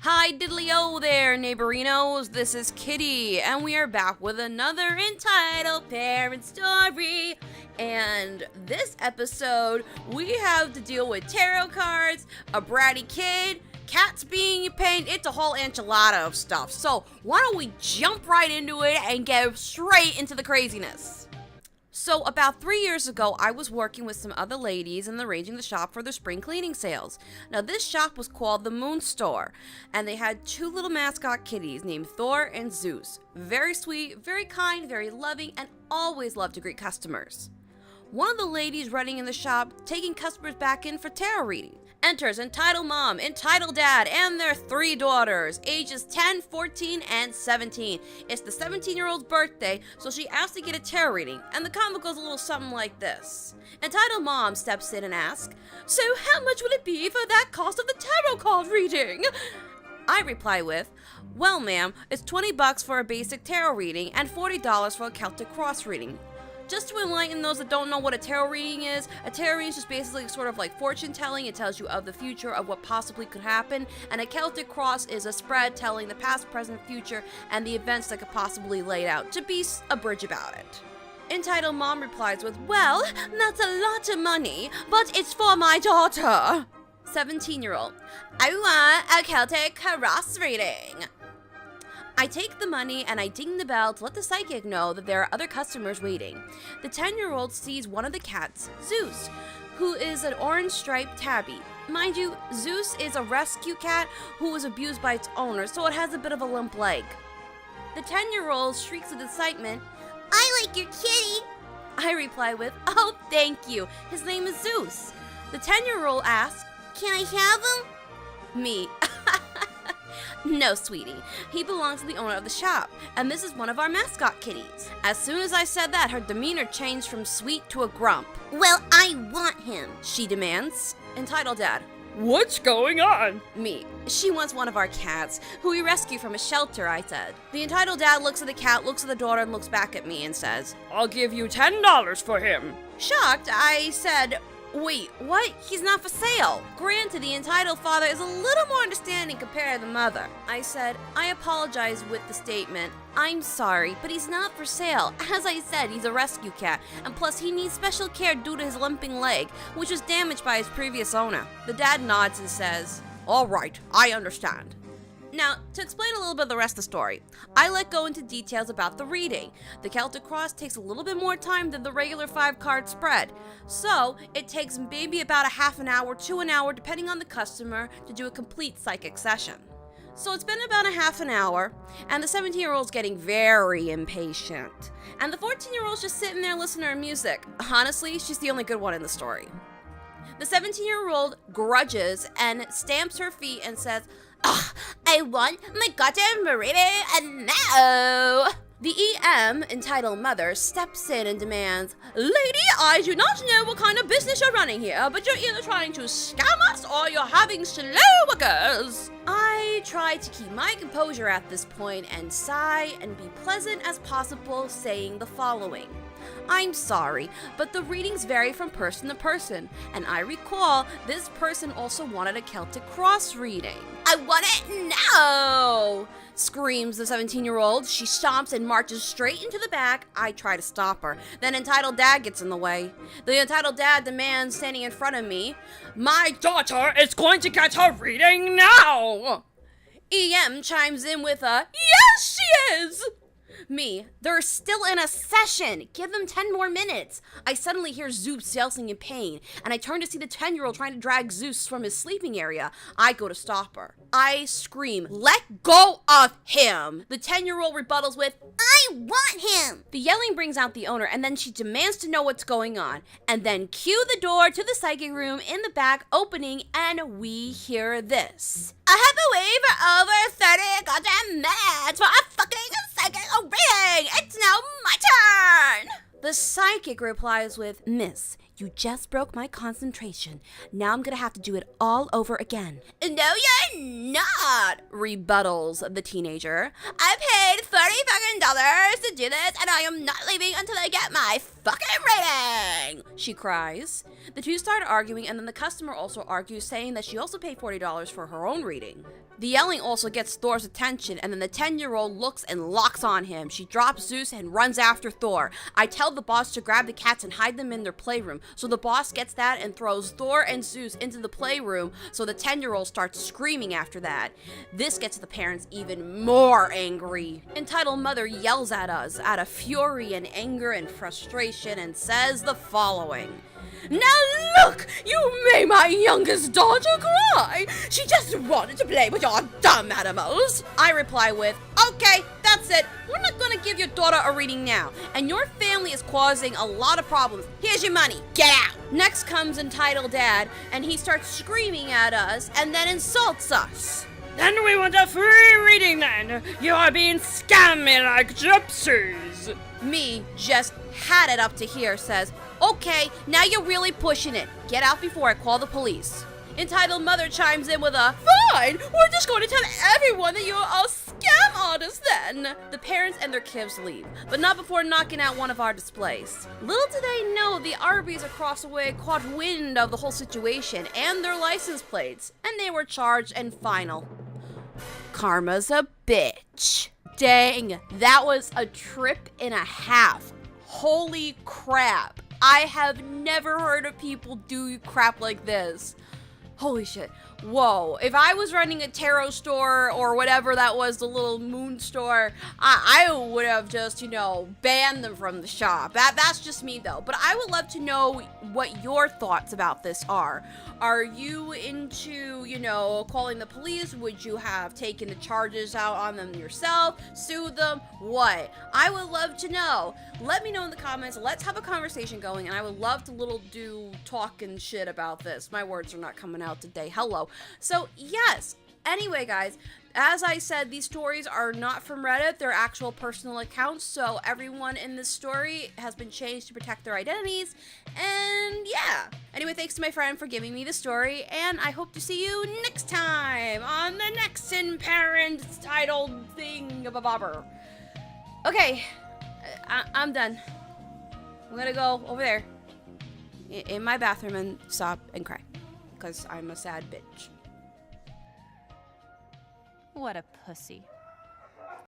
Hi diddly-o there, neighborinos, this is Kitty, and we are back with another entitled parent story. And this episode, we have to deal with tarot cards, a bratty kid, cats being in pain. It's a whole enchilada of stuff. So why don't we jump right into it and get straight into the craziness. So about 3 years ago, I was working with some other ladies and arranging the shop for their spring cleaning sales. Now this shop was called the Moon Store, and they had two little mascot kitties named Thor and Zeus. Very sweet, very kind, very loving, and always loved to greet customers. One of the ladies running in the shop, taking customers back in for tarot reading, enters entitled mom, entitled dad, and their 3 daughters, ages 10, 14, and 17. It's the 17-year-old's birthday, so she asked to get a tarot reading, and the comment goes a little something like this. Entitled mom steps in and asks, "So how much will it be for that cost of the tarot card reading?" I reply with, "Well ma'am, it's $20 for a basic tarot reading and $40 for a Celtic cross reading." Just to enlighten those that don't know what a tarot reading is, a tarot reading is just basically sort of like fortune telling. It tells you of the future, of what possibly could happen, and a Celtic cross is a spread telling the past, present, future, and the events that could possibly lay out, to be a bridge about it. Entitled mom replies with, "Well, that's a lot of money, but it's for my daughter." 17-year-old, "I want a Celtic cross reading." I take the money and I ding the bell to let the psychic know that there are other customers waiting. The 10-year-old sees one of the cats, Zeus, who is an orange striped tabby. Mind you, Zeus is a rescue cat who was abused by its owner, so it has a bit of a limp leg. The 10-year-old shrieks with excitement, "I like your kitty." I reply with, "Oh, thank you. His name is Zeus." The 10-year-old asks, "Can I have him?" Me, "No, sweetie. He belongs to the owner of the shop, and this is one of our mascot kitties." As soon as I said that, her demeanor changed from sweet to a grump. "Well, I want him," she demands. Entitled dad, "What's going on?" Me, "She wants one of our cats, who we rescued from a shelter," I said. The entitled dad looks at the cat, looks at the daughter, and looks back at me and says, "I'll give you $10 for him." Shocked, I said, "Wait, what? He's not for sale." Granted, the entitled father is a little more understanding compared to the mother. I said, "I apologize with the statement. I'm sorry, but he's not for sale. As I said, he's a rescue cat, and plus he needs special care due to his limping leg, which was damaged by his previous owner." The dad nods and says, "All right, I understand." Now, to explain a little bit of the rest of the story, I let go into details about the reading. The Celtic cross takes a little bit more time than the regular 5-card spread, so it takes maybe about a half an hour to an hour, depending on the customer, to do a complete psychic session. So it's been about a half an hour, and the 17-year-old's getting very impatient, and the 14-year-old's just sitting there listening to her music. Honestly, she's the only good one in the story. The 17-year-old grudges and stamps her feet and says, "Ugh, I want my goddamn reading now." The EM, entitled mother, steps in and demands, "Lady, I do not know what kind of business you're running here, but you're either trying to scam us or you're having slow workers." I try to keep my composure at this point and sigh and be pleasant as possible, saying the following. "I'm sorry, but the readings vary from person to person, and I recall this person also wanted a Celtic cross reading." "I want it now!" screams the 17-year-old. She stomps and marches straight into the back. I try to stop her. Then entitled dad gets in the way. The entitled dad demands, standing in front of me, "My daughter is going to get her reading now!" EM chimes in with a, "Yes, she is!" Me, "They're still in a session. Give them 10 more minutes." I suddenly hear Zeus yelling in pain, and I turn to see the 10-year-old trying to drag Zeus from his sleeping area. I go to stop her. I scream, "Let go of him!" The 10-year-old rebuttals with, "I want him!" The yelling brings out the owner, and then she demands to know what's going on. And then cue the door to the psychic room in the back opening, and we hear this. "I have to wait for over 30 goddamn minutes for a fucking psychic reading. It's now my turn." The psychic replies with, "Miss, you just broke my concentration. Now I'm gonna have to do it all over again." "No, you're not," rebuttals the teenager. "I paid $30 fucking to do this, and I am not leaving until I get my fucking reading," she cries. The two start arguing, and then the customer also argues, saying that she also paid $40 for her own reading. The yelling also gets Thor's attention, and then the 10-year-old looks and locks on him. She drops Zeus and runs after Thor. I tell the boss to grab the cats and hide them in their playroom. So the boss gets that and throws Thor and Zeus into the playroom, so the 10-year-old starts screaming after that. This gets the parents even more angry. Entitled Mother yells at us out of fury and anger and frustration and says the following. Now look! You made my youngest daughter cry! She just wanted to play with your dumb animals! I reply with, okay, that's it. We're not gonna give your daughter a reading now. And your family is causing a lot of problems. Here's your money. Get out! Next comes Entitled Dad, and he starts screaming at us and then insults us. Then we want a free reading then! You are being scammy like gypsies! Me, just had it up to here, says, okay, now you're really pushing it. Get out before I call the police. Entitled Mother chimes in with a, fine, we're just going to tell everyone that you're a scam artist then. The parents and their kids leave, but not before knocking out one of our displays. Little do they know the Arby's across the way caught wind of the whole situation and their license plates, and they were charged and final. Karma's a bitch. Dang, that was a trip and a half. Holy crap. I have never heard of people do crap like this. Holy shit. Whoa. If I was running a tarot store or whatever that was, the little moon store, I would have just, banned them from the shop. That's just me though. But I would love to know what your thoughts about this are. Are you into, calling the police? Would you have taken the charges out on them yourself? Sue them? What? I would love to know. Let me know in the comments. Let's have a conversation going, and I would love to do talk and shit about this. My words are not coming out today. Hello. So, yes. Anyway, guys, as I said, these stories are not from Reddit. They're actual personal accounts, so everyone in this story has been changed to protect their identities, and yeah. Anyway, thanks to my friend for giving me the story, and I hope to see you next time on the next parent titled thing of a bobber. Okay, I'm done. I'm gonna go over there in my bathroom and sob and cry, because I'm a sad bitch. What a pussy.